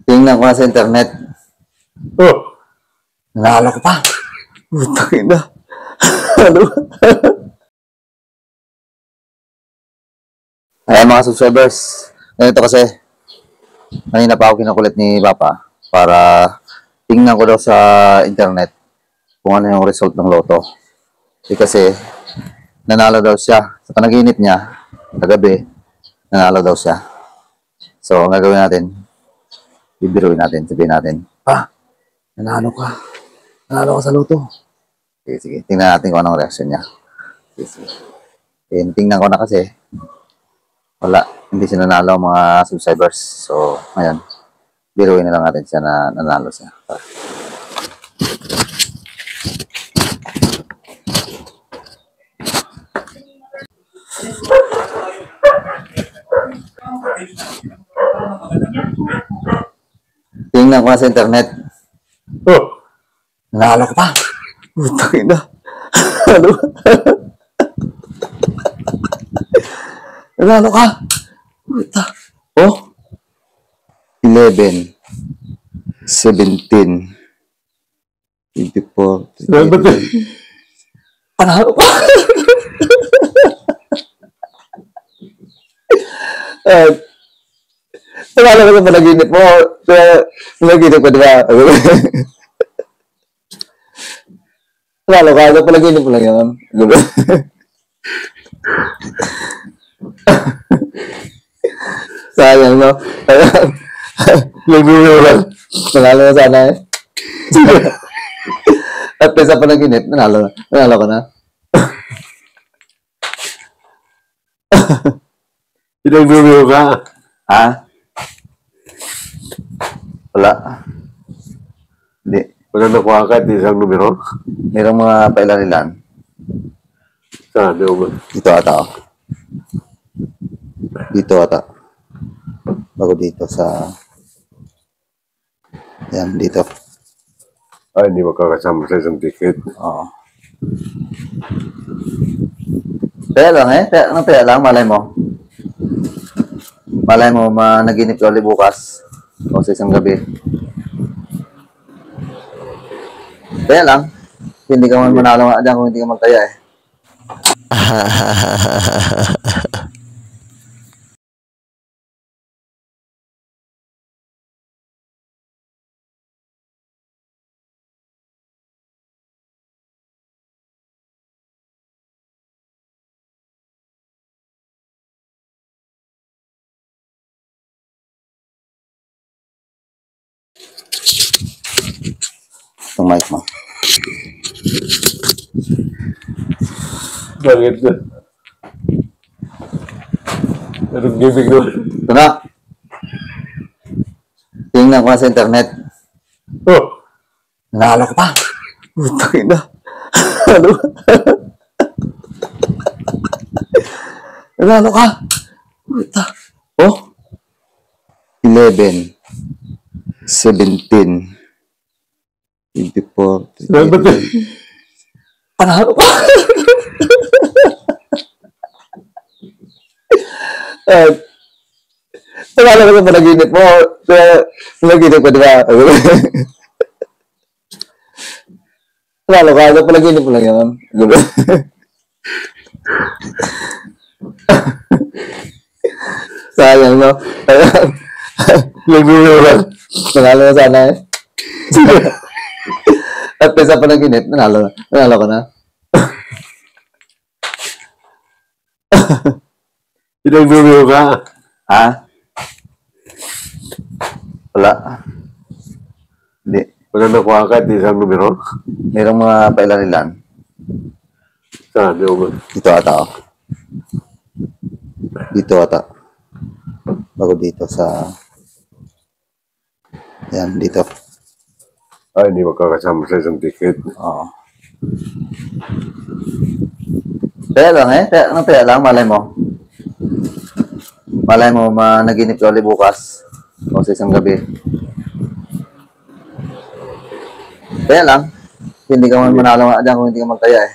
Tingnan ko na sa internet. Oh, Nanalo ko pa. Putang ina. Ano? Ayan mga subscribers. Ganito kasi. Kanina pa ako kinakulit ni Papa para tingnan ko daw sa internet kung ano yung result ng loto. Kasi nanalo daw siya. Sa panaginip niya, kagabi, nanalo daw siya. So, ang gagawin natin, bibiruin natin, sabihin natin, nanalo ka. Nanalo ka sa loto. Sige, sige. Tingnan natin kung anong reaction niya. Sige, sige. Tingnan ko na kasi. Wala. Hindi siya nanalo mga subscribers. So, ngayon, biruin na lang natin siya na nanalo siya. Tingnan ko na sa internet. oh, Nanalo ko pa. Putang ina. Ano? Nanalo ka. Puta. Oh. 11. 17. 24. Salamat eh. Panalo ka. Nanalo ka sa panaginip mo. Sa panaginip ko, di ba? Nanalo ka sa panaginip mo lang yun. Di ba? Sayang, no? Nagbibiruan. Nanalo na sana eh. At sa panaginip, nanalo ka na. Nagbibiruan ka. Ha? Wala. Hindi. Wala nakuha ka at isang numero. Mayroong mga pailan-ilan. Saan? Dito ata oh. Dito ata. Bago dito sa... Yan, dito. Ay, hindi makakasama sa isang ticket. Oo. Kaya lang eh. Kaya lang, malay mo. Malay mo, managinip ka ulit bukas. O sa isang gabi. Kaya lang, hindi ka man manalo nga dyan kung hindi ka magtaya eh. Itong mic mo. Bakit na? Anong gimmick doon? Ito na. Tingnan ko na sa internet. Oh, Nanalo ko pa. Putang ina. Ano? Nanalo ka. Puta. Oh. 11. 17. 24. salamat eh. Panalo ka. Nanalo ka sa panaginip mo. Sa panaginip ko, di ba? Nanalo ka sa panaginip mo lang yun. Di ba? Sayang, no? Nagbibiruan. Nanalo na sana eh. At sa panaginip, nanalo ka na. Nagbibiruan ka. Ha? Wala. Hindi. Wala nakuha ka at isang numero. Mayroong mga pailan-ilan. Saan? Dito ata oh. Dito ata. Bago dito sa... Yan, dito. Ay, hindi makakasama sa isang ticket. Oo. Kaya lang eh. Kaya lang, malay mo. Malay mo, managinip ka ulit bukas. O sa isang gabi. Kaya lang, hindi ka man manalo nga dyan kung hindi ka magtaya eh.